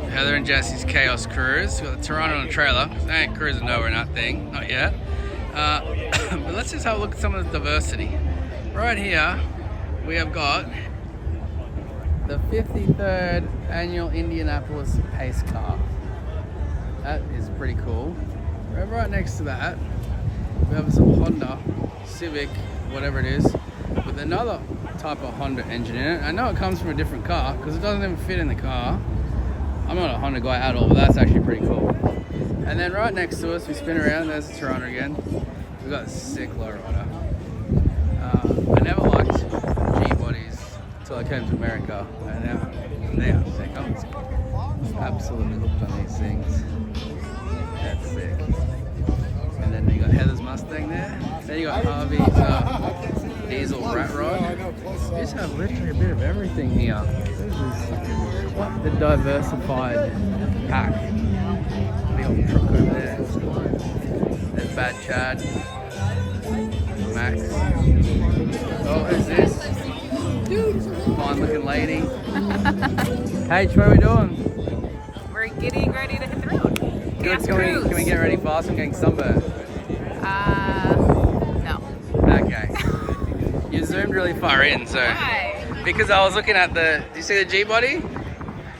Heather and Jesse's Chaos Cruise. We've got the Torana on a trailer. They ain't cruising nowhere in that thing, not yet. But let's just have a look at some of the diversity. Right here, we have got the 53rd Annual Indianapolis Pace Car. That is pretty cool. Right next to that, we have some Honda Civic, whatever it is, with another type of Honda engine in it. I know it comes from a different car because it doesn't even fit in the car. I'm not a Honda guy at all, but that's actually pretty cool. And then right next to us, we spin around, there's the Torana again. We've got a sick lowrider. I never liked G-bodies until I came to America, and now they are sick. I'm absolutely hooked on these things. That's sick. And then you got Heather's Mustang there. Then you got Harvey's diesel rat rod. You just have literally a bit of everything here. This is what the diversified pack. The old truck over there. There's Bad Chad. Max. Oh, who's this? Fine looking lady. Haytch, what are we doing? We're getting ready to hit the road. Good. Can we get ready fast? I'm getting sunburned. No. Okay. You zoomed really far in, so. Why? Because I was looking at do you see the G-body?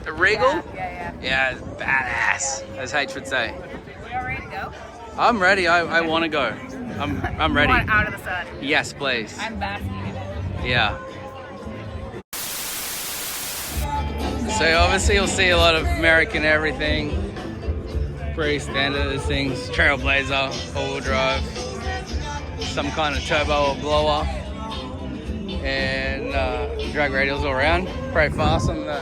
The Regal? Yeah. Yeah, it's badass, as Haytch would say. We all ready to go? I'm ready. I want to go. I'm ready. Want out of the sun. Yes, please. I'm basking in it. Yeah. So obviously you'll see a lot of American everything. Pretty standard as things. Trailblazer, four-wheel drive, some kind of turbo or blower, and drag radials all around. Pretty fast on the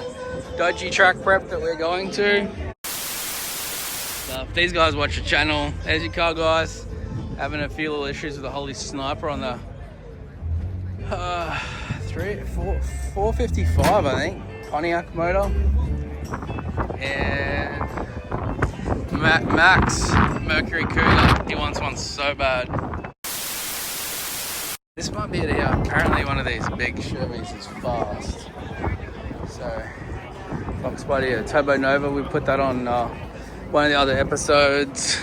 dodgy track prep that we're going to. So if these guys watch the channel, there's your car guys. Having a few little issues with the Holy Sniper on the 455, I think, Pontiac motor. And Max, Mercury Cougar, he wants one so bad. This might be it here. Apparently one of these big Chevys is fast. So, Fox Buddy, a Turbo Nova, we put that on one of the other episodes.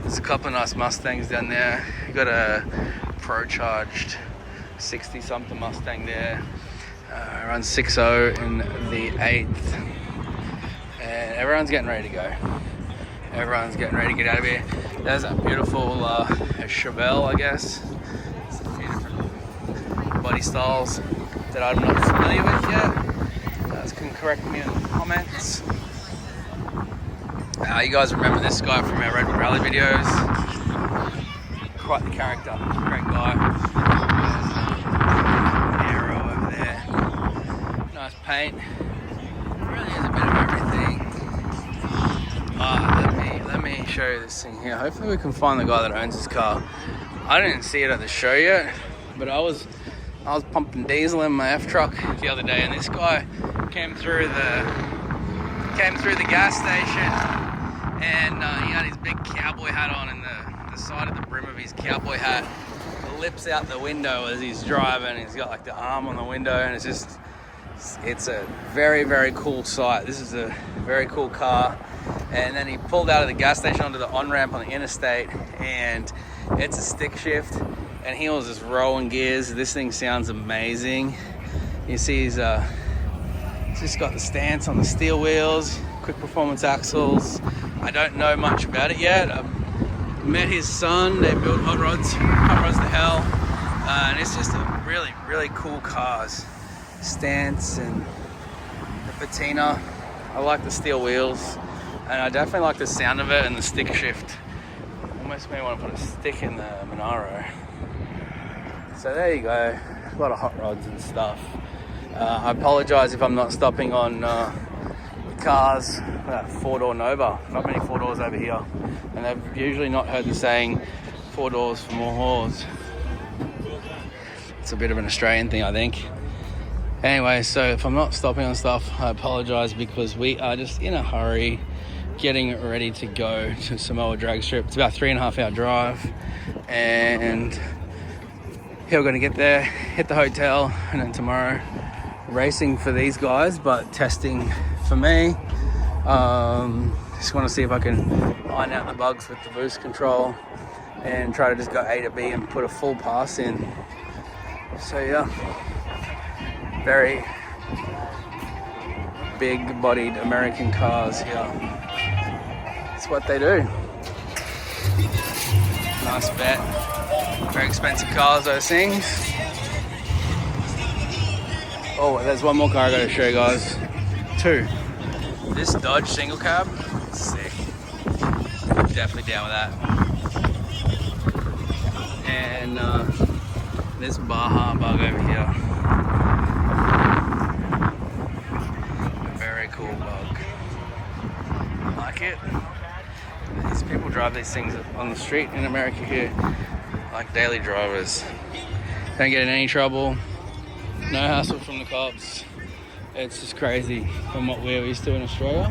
There's a couple of nice Mustangs down there. We've got a Pro-charged 60-something Mustang there. Runs 6.0 in the 8th. And everyone's getting ready to go. Everyone's getting ready to get out of here. There's that beautiful Chevelle, I guess. It's a few different body styles that I'm not familiar with yet. You guys can correct me in the comments. You guys remember this guy from our Redwood Rally videos. Quite the character, great guy. Aero over there. Nice paint. Really is a bit of everything. Let me show you this thing here. Hopefully we can find the guy that owns this car. I didn't see it at the show yet, but I was pumping diesel in my F truck the other day, and this guy came through the gas station, and he had his big cowboy hat on, and the side of the brim of his cowboy hat lips out the window as he's driving. He's got like the arm on the window, and it's a very, very cool sight. This is a very cool car. And then he pulled out of the gas station onto the on-ramp on the interstate, and it's a stick shift, and he was just rolling gears. This thing sounds amazing. You see he's just got the stance on the steel wheels, quick performance axles. I don't know much about it yet. I've met his son. They build hot rods to hell, and it's just a really, really cool cars. Stance and the patina. I like the steel wheels, and I definitely like the sound of it and the stick shift. Almost made me want to put a stick in the Monaro. So there you go. A lot of hot rods and stuff. I apologize if I'm not stopping on the cars. That 4-door Nova. Not many 4-doors over here, and I've usually not heard the saying 4 doors for more whores. It's a bit of an Australian thing, I think. Anyway, so if I'm not stopping on stuff, I apologize, because we are just in a hurry getting ready to go to Samoa drag strip. It's about a 3.5 hour drive, and here we're going to get there, hit the hotel, and then tomorrow racing for these guys, but testing for me. Just want to see if I can iron out the bugs with the boost control and try to just go A to B and put a full pass in. So yeah, very big bodied American cars here. That's what they do. Nice bet. Very expensive cars, those things. Oh, there's one more car I gotta show you guys. Two. This Dodge single cab, sick. Definitely down with that. And this Baja bug over here. Very cool bug. Like it. These people drive these things on the street in America here, like daily drivers. Don't get in any trouble. No hassle from the cops. It's just crazy from what we're used to in Australia.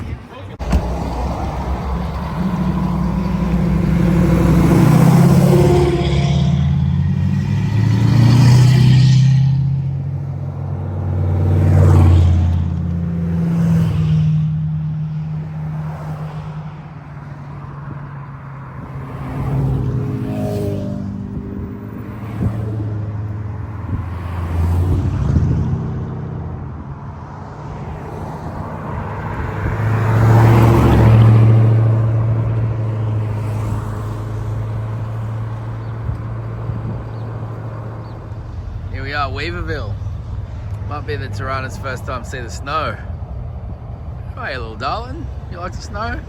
Here we are, Weaverville. Might be the Torana's first time to see the snow. Hey, little darling, you like the snow?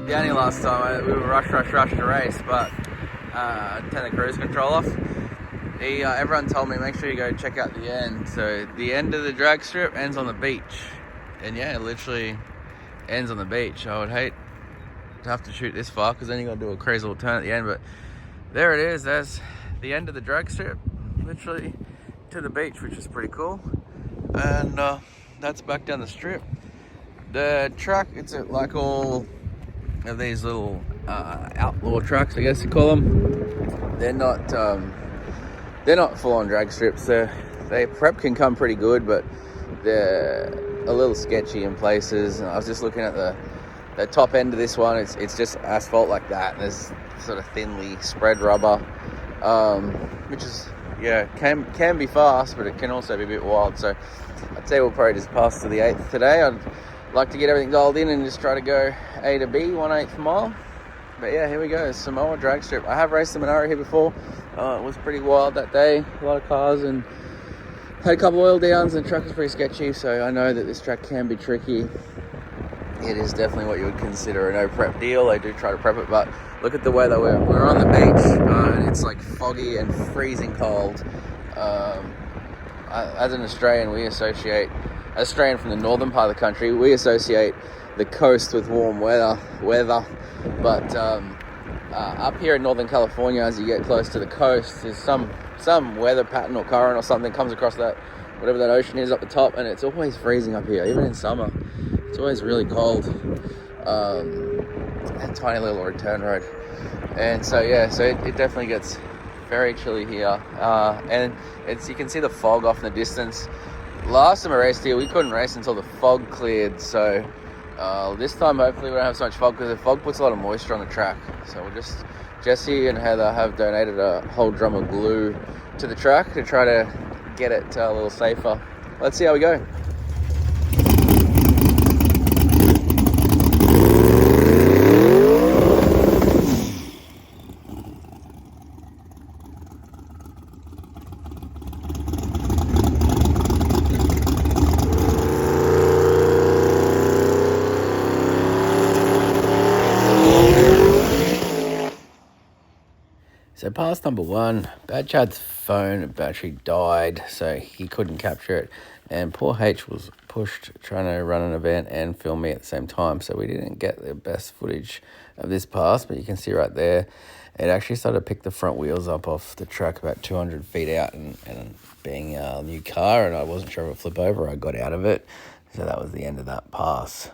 The only last time we were rush to race, but turn the cruise control off. Everyone told me make sure you go check out the end. So the end of the drag strip ends on the beach, and yeah, it literally ends on the beach. I would hate to have to shoot this far because then you got to do a crazy little turn at the end. But there it is. There's the end of the drag strip, literally to the beach, which is pretty cool. And that's back down the strip. The track, it's like all of these little outlaw tracks, I guess you call them. They're not full-on drag strips. They prep can come pretty good, but they're a little sketchy in places. And I was just looking at the top end of this one. It's just asphalt like that, and there's sort of thinly spread rubber, which is, yeah, can be fast, but it can also be a bit wild. So I'd say we'll probably just pass to the 8th today. I'd like to get everything dialed in and just try to go A to B, 1/8 mile. But yeah, here we go, Samoa drag strip. I have raced the Monaro here before. It was pretty wild that day, a lot of cars, and had a couple oil downs, and the track was pretty sketchy, so I know that this track can be tricky. It is definitely what you would consider a no prep deal. I do try to prep it, but look at the weather. We're on the beach, and it's like foggy and freezing cold. As an Australian, Australian from the northern part of the country, we associate the coast with warm weather. But up here in Northern California, as you get close to the coast, there's some weather pattern or current or something comes across that, whatever that ocean is up the top, and it's always freezing up here, even in summer. It's always really cold. A tiny little return road. And so yeah, so it definitely gets very chilly here. And you can see the fog off in the distance. Last time I raced here, we couldn't race until the fog cleared, so this time hopefully we don't have so much fog, because the fog puts a lot of moisture on the track. So Jesse and Heather have donated a whole drum of glue to the track to try to get it a little safer. Let's see how we go. pass number 1, Bad Chad's phone battery died, so he couldn't capture it. And poor Haytch was pushed trying to run an event and film me at the same time, so we didn't get the best footage of this pass, but you can see right there, it actually started to pick the front wheels up off the track about 200 feet out, and being a new car, and I wasn't sure if it would flip over, I got out of it, so that was the end of that pass.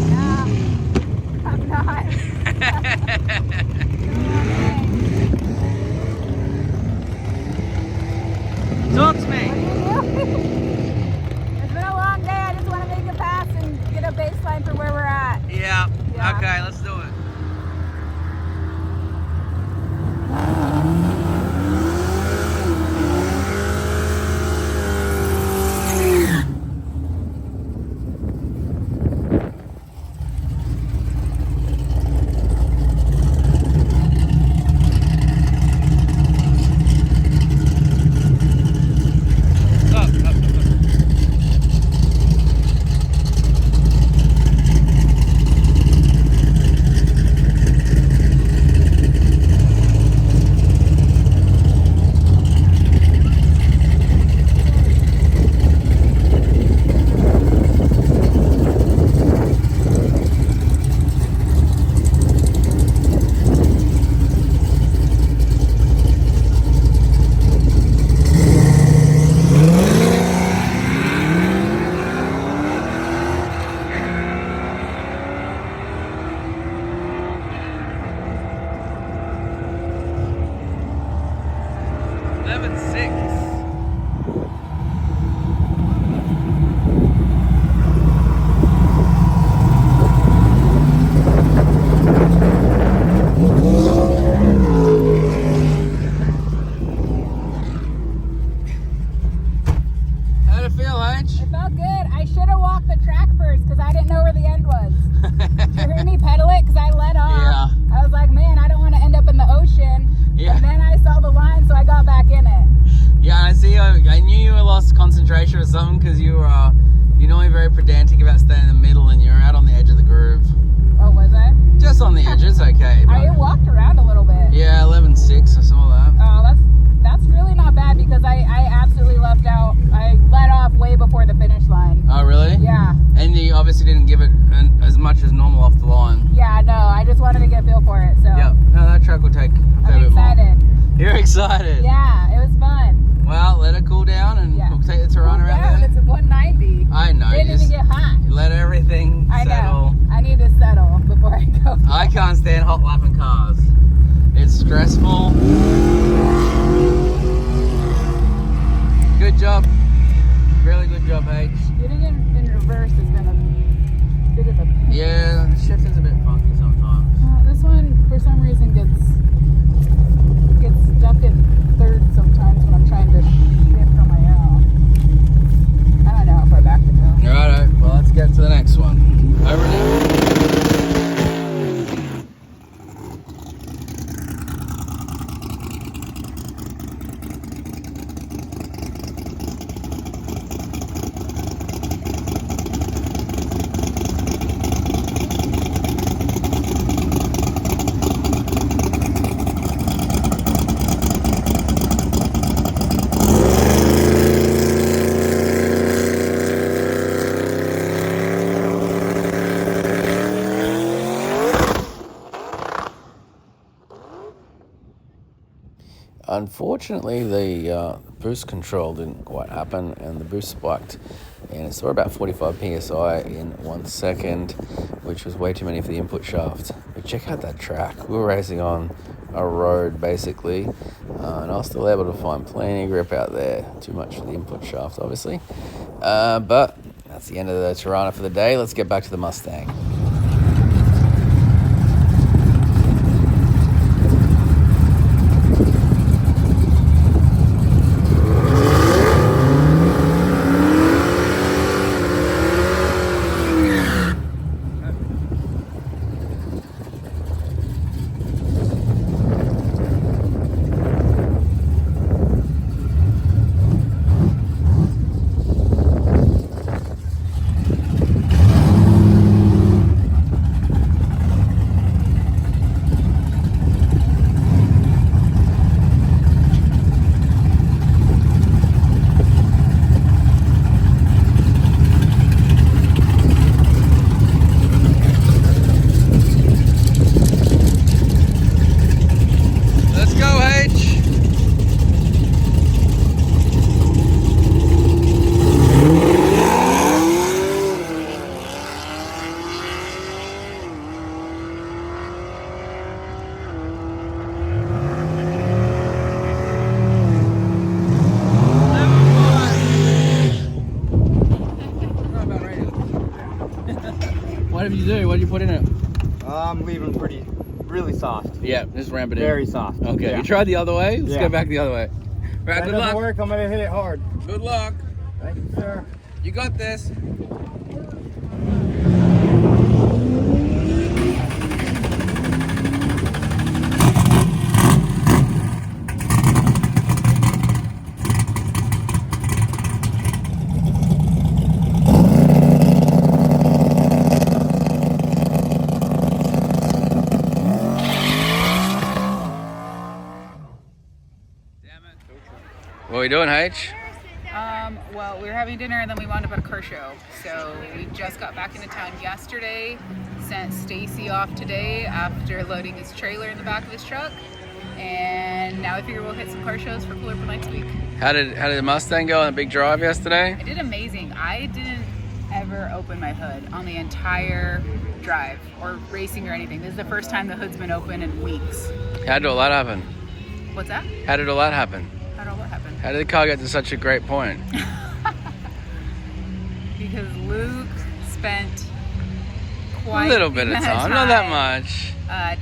Yeah, I'm not. Talk to me. What are you doing? It's been a long day. I just want to make a pass and get a baseline for where we're at. Yeah. Yeah. Okay, let's do it. Concentration or something, because you're normally very pedantic about staying in the middle and you're out on the edge of the groove. Oh, was I? Just on the edge, it's okay. I walked around a little bit. Yeah, 11.6 or some of that. Oh, that's really not bad, because I absolutely left out. I let off way before the finish line. Oh, really? Yeah. And you obviously didn't give it as much as normal off the line. Yeah, no, I just wanted to get a feel for it. So. Yeah, no, that track will take a fair bit more. I'm excited. You're excited? Yeah, it was fun. Well, let it cool down and we'll take the Torana out there. It's a 190. I know. Didn't even get hot. Let everything settle. I know. I need to settle before I go. I can't stand hot lapping cars. It's stressful. Good job. Really good job, H. Getting in reverse has been a bit of a pain. Yeah, the shifting's a bit funky sometimes. This one, for some reason, gets stuck in third sometimes when I'm trying to shift on my own. I don't know if we're back to go. Righto, well, let's get to the next one. Over now. Unfortunately, the boost control didn't quite happen, and the boost spiked, and it saw about 45 psi in 1 second, which was way too many for the input shaft. But check out that track. We were racing on a road, basically, and I was still able to find plenty of grip out there. Too much for the input shaft, obviously. But that's the end of the Torana for the day. Let's get back to the Mustang. What did you do? What did you put in it? I'm leaving really soft. Yeah, just ramp it in. Very soft. Okay, Yeah. you tried the other way? Let's Yeah. go back the other way. Right, That good doesn't luck. work. I'm gonna hit it hard. Good luck. Thank you, sir. You got this. What are we doing, Haytch? Well, we were having dinner and then we wound up at a car show. So we just got back into town yesterday, sent Stacy off today after loading his trailer in the back of his truck. And now I figure we'll hit some car shows for Kool April next week. How did the Mustang go on a big drive yesterday? I did amazing. I didn't ever open my hood on the entire drive or racing or anything. This is the first time the hood's been open in weeks. How did all that happen? What's that? How did all that happen? How did all that happen? How did the car get to such a great point? Because Luke spent A quite little bit of amount time, not that much.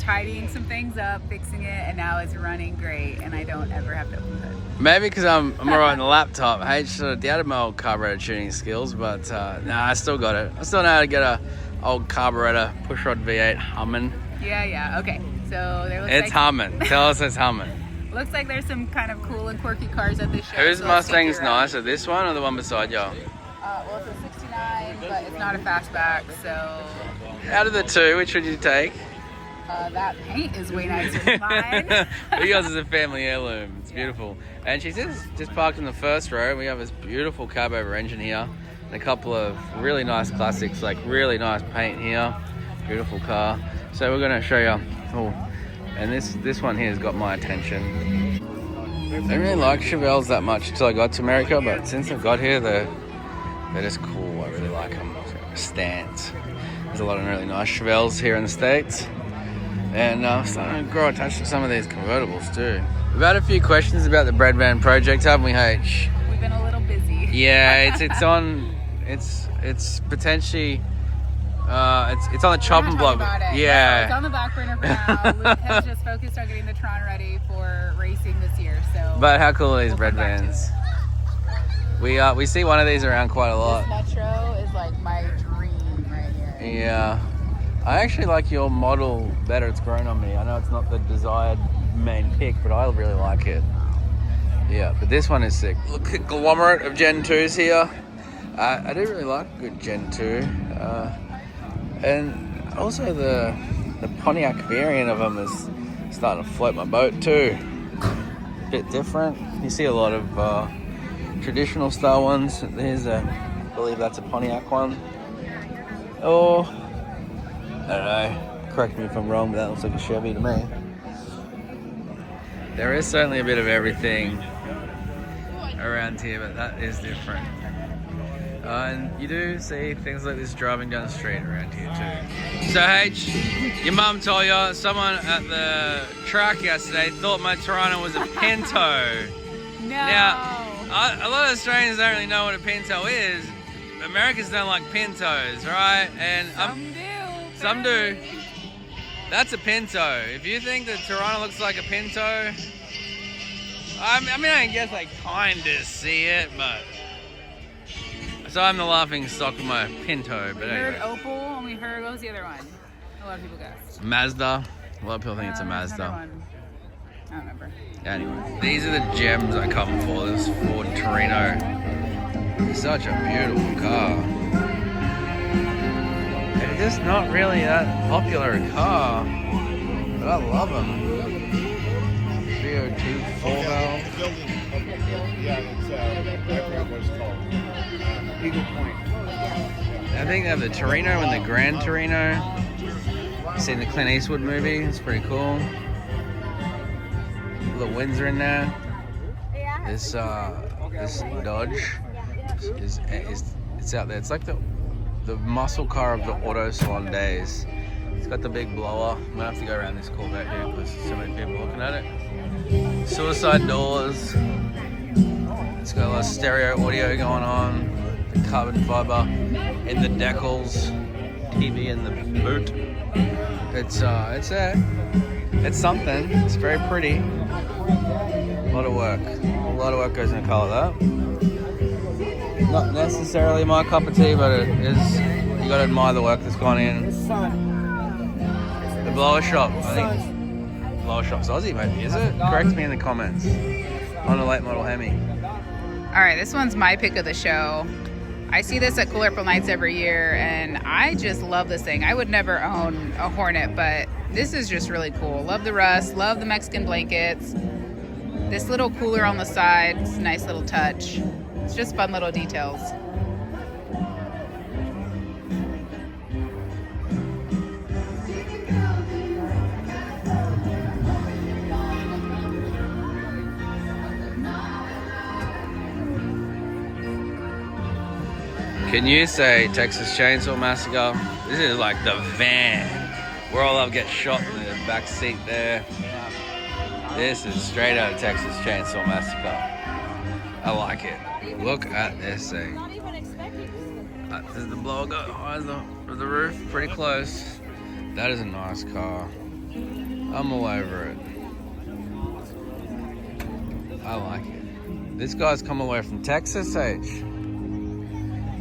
tidying some things up, fixing it, and now it's running great, and I don't ever have to open the hood. Maybe because I'm alright on the laptop. Haytch sort of doubted my old carburetor tuning skills, but nah, I still got it. I still know how to get a old carburetor pushrod V8 humming. Yeah, okay. So there looks It's like humming. Tell us it's humming. looks like there's some kind of cool and quirky cars at this show. Whose so let's take Mustang's you around. nicer, this one or the one beside you? Well, it's a 69, but it's not a fastback, so Out of the two, which would you take? that paint is way nicer than mine. Yours is a family heirloom. It's beautiful. And she's just parked in the first row. We have this beautiful carb-over engine here. And a couple of really nice classics, like really nice paint here. Beautiful car. So we're going to show you. Oh, and this one here has got my attention. I didn't really like Chevelles that much until I got to America, but since I got here, they're just cool. I really like them. Stance. There's a lot of really nice Chevelles here in the States. And I'm starting to grow attached to some of these convertibles too. We've had a few questions about the bread van project, haven't we, Haytch? We've been a little busy. Yeah, it's potentially it's on the chopping block. About it. Yeah. No, it's on the back burner for now. Luke has just focused on getting the Torana ready for racing this year. So But how cool are these we'll bread come back to vans? We see one of these around quite a lot. This Metro is like my dream right here. Yeah. I actually like your model better. It's grown on me. I know it's not the desired main pick, but I really like it. Yeah, but this one is sick. Look at conglomerate of Gen 2s here. I do really like a good Gen 2. And also the Pontiac variant of them is starting to float my boat too. A bit different. You see a lot of traditional style ones. I believe that's a Pontiac one. Oh, I don't know. Correct me if I'm wrong, but that looks like a Chevy to me. There is certainly a bit of everything around here, but that is different. And you do see things like this driving down the street around here too. So Haytch, your mum told you someone at the track yesterday thought my Torana was a Pinto. No. Now, a lot of Australians don't really know what a Pinto is. Americans don't like Pintos, right? And some do. That's a Pinto. If you think that Torana looks like a Pinto, I mean, I guess I kind of see it, but... So I'm the laughing stock of my Pinto, but We heard anyway. Opal, and we heard, what was the other one? A lot of people guessed. Mazda. A lot of people think it's a There's another Mazda. one. I don't remember. Anyway, these are the gems I come for. This Ford Torino. It's such a beautiful car. It's just not really that popular a car, but I love them. VO2 full valve. Yeah, I forgot what it's called. Eagle Point. I think they have the Torino and the Grand Torino. I've seen the Clint Eastwood movie. It's pretty cool. Little Windsor in there. This Dodge is it's out there. It's like the muscle car of the auto salon days. It's got the big blower. I'm gonna have to go around this Corvette here because so many people looking at it. Suicide doors. It's got a lot of stereo audio going on. The carbon fiber in the decals. TV in the boot. It's something. It's very pretty. A lot of work. A lot of work goes into color that. Not necessarily my cup of tea, but it is. You got to admire the work that's gone in. The blower shop. I think blower shop's Aussie, maybe, is it? Correct me in the comments. On a late model Hemi. All right, this one's my pick of the show. I see this at Kool April nights every year, and I just love this thing. I would never own a Hornet, but this is just really cool. Love the rust, love the Mexican blankets. This little cooler on the side, it's a nice little touch. It's just fun little details. Can you say Texas Chainsaw Massacre? This is like the van where all of get shot in the back seat there. This is straight out of Texas Chainsaw Massacre. I like it. Look at this thing. Does the blower go high as the roof? Pretty close. That is a nice car. I'm all over it. I like it. This guy's come away from Texas, Haytch.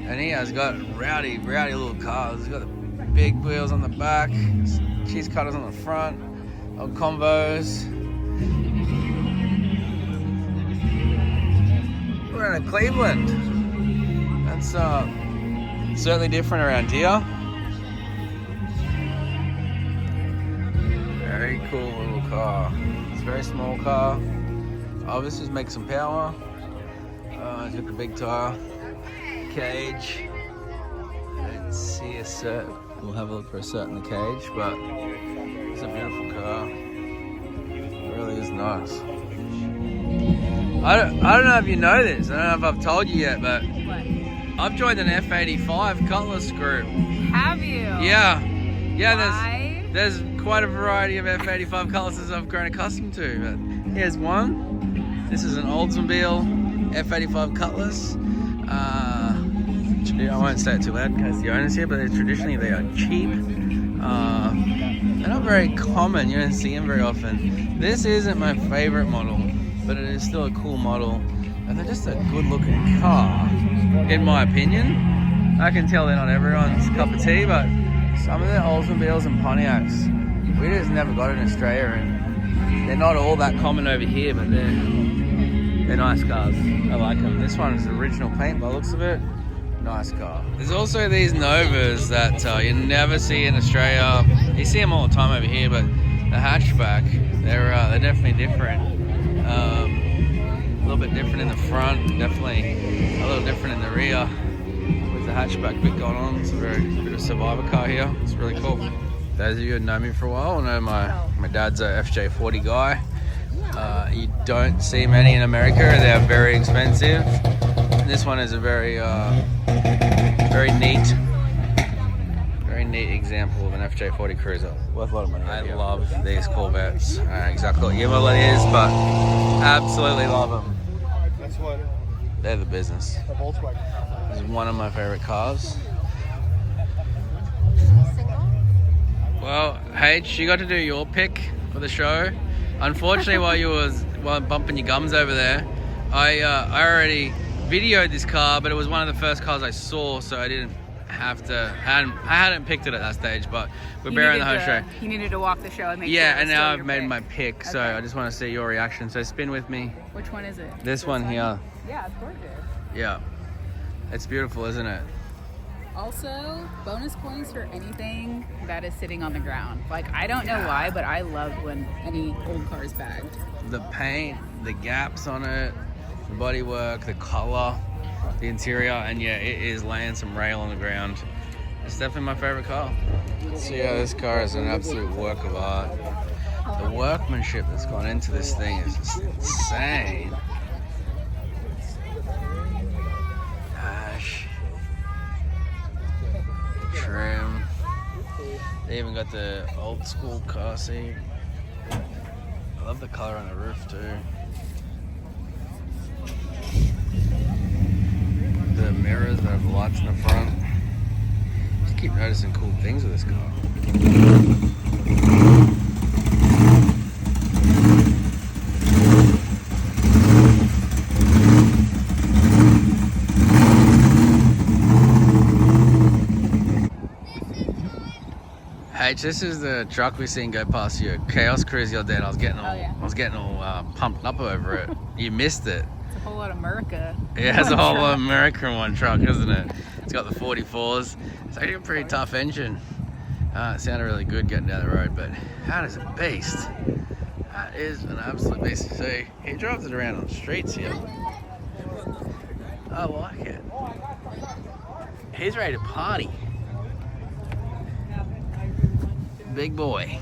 And he has got rowdy little cars. He's got the big wheels on the back, cheese cutters on the front, old combos. We're in Cleveland. That's certainly different around here. Very cool little car. It's a very small car. Obviously, makes some power. It's got the big tire. Cage. I didn't see a cert. We'll have a look for a cert in the cage, but it's a beautiful car. It really is nice. I don't know if you know this. I don't know if I've told you yet, but I've joined an F85 Cutlass group. Have you? Yeah. Why? There's quite a variety of F85 Cutlasses I've grown accustomed to, but here's one. This is an Oldsmobile F85 Cutlass. I won't say it too loud in case the owner's here, but traditionally they are cheap. They're not very common, you don't see them very often. This isn't my favorite model, but it is still a cool model. And they're just a good looking car, in my opinion. I can tell they're not everyone's cup of tea, but some of the Oldsmobiles and Pontiacs, we just never got in Australia, and they're not all that common over here, but they're nice cars. I like them. This one is original paint by the looks of it. Nice car. There's also these Novas that you never see in Australia. You see them all the time over here, but the hatchback, they're definitely different. A little bit different in the front, definitely a little different in the rear. With the hatchback bit going on, it's a very bit of a survivor car here. It's really cool. Those of you who know me for a while will know my dad's a FJ40 guy. You don't see many in America. They're very expensive. This one is a very neat example of an FJ40 Cruiser. Worth a lot of money. I love these Corvettes. I don't know exactly what year model it is, but absolutely love them. That's what? They're the business. A Volkswagen. This is one of my favorite cars. Well, Haytch, you got to do your pick for the show. Unfortunately, while bumping your gums over there, I already videoed this car, but it was one of the first cars I saw, so I didn't have to. I hadn't picked it at that stage, but we're bearing the whole show. You needed to walk the show and make sure. Yeah, and now I've made my pick, so I just want to see your reaction. So spin with me. Which one is it? This one here. Yeah, it's gorgeous. Yeah, it's beautiful, isn't it? Also, bonus points for anything that is sitting on the ground. Like, I don't know why, but I love when any old car is bagged. The paint, the gaps on it, the bodywork, the color, the interior, and yeah, it is laying some rail on the ground. It's definitely my favorite car. So yeah, this car is an absolute work of art. The workmanship that's gone into this thing is just insane. Gosh. Trim. They even got the old school car seat. I love the color on the roof too. The mirrors that have lights in the front. Just keep noticing cool things with this car. Haytch, this is the truck we seen go past your Chaos Cruise the other day, and I was getting all pumped up over it. You missed it. It's a whole lot of America. Yeah, it has a whole lot of America in one truck, isn't it? It's got the 44s. It's actually a pretty tough engine. It sounded really good getting down the road, but that is a beast. That is an absolute beast. So he drives it around on the streets here. I like it. He's ready to party. Big boy.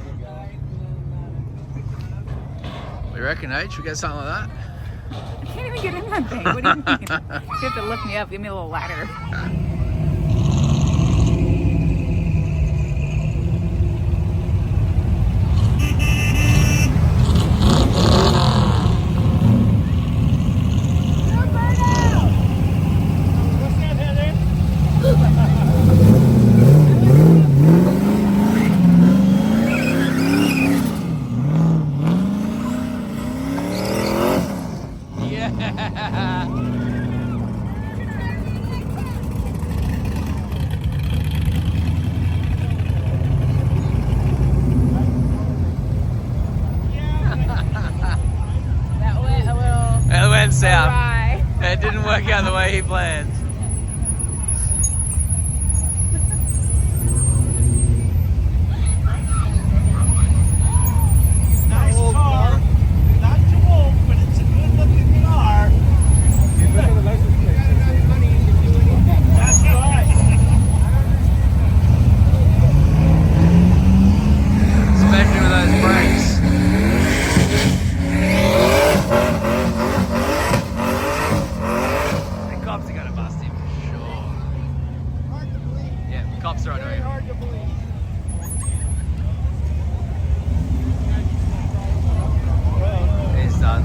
We reckon, H, we get something like that? I can't even get in that thing. What do you mean? You have to lift me up. Give me a little ladder. South. It didn't work out the way he planned. Nice car. Not too old, but it's a good looking car. Look at the license plate. That's right. Especially with those brakes. Cops are gonna bust him for sure. Yeah, cops are on him. Hard to believe. He's done.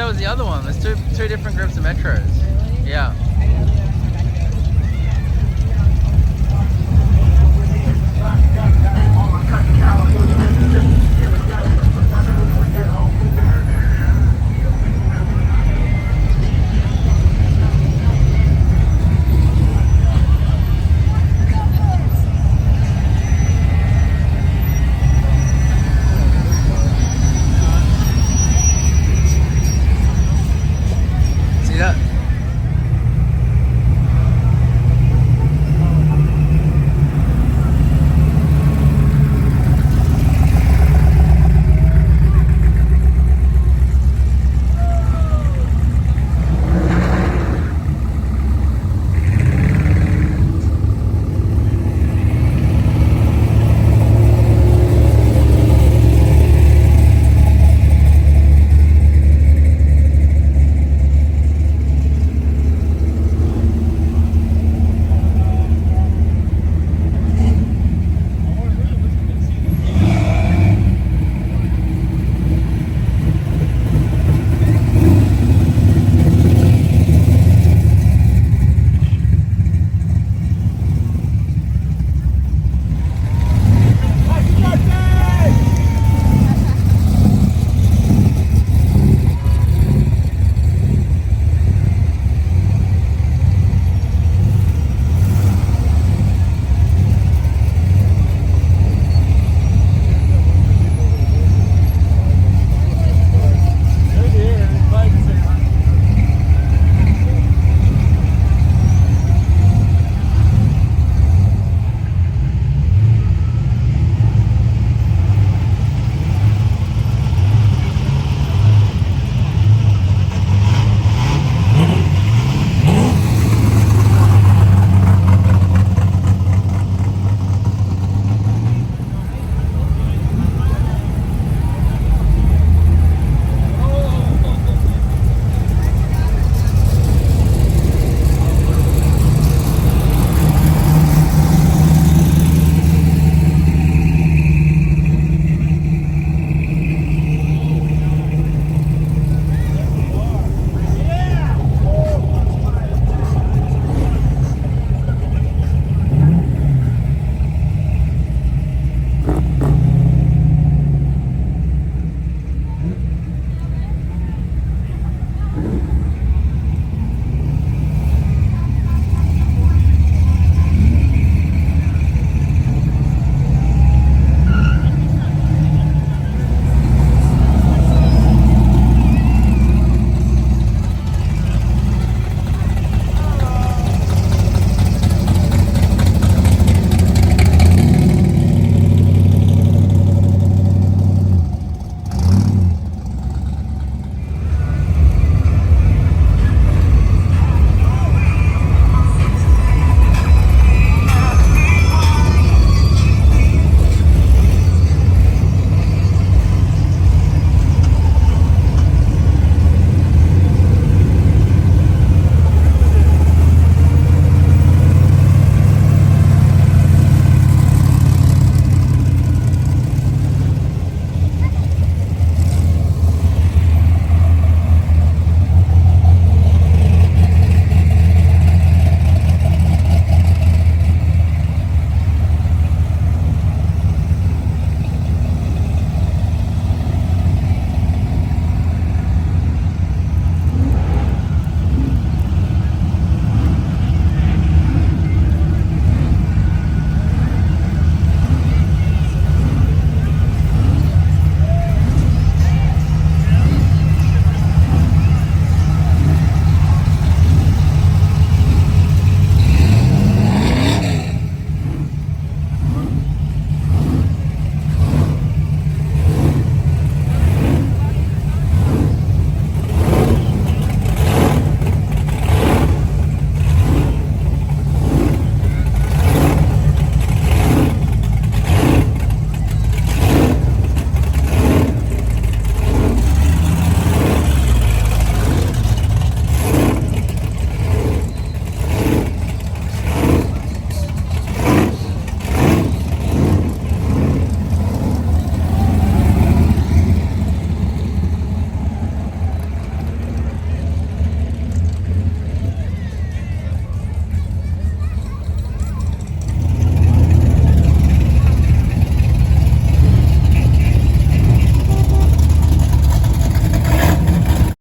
was the other one. There's two different groups of metros. Really? Yeah.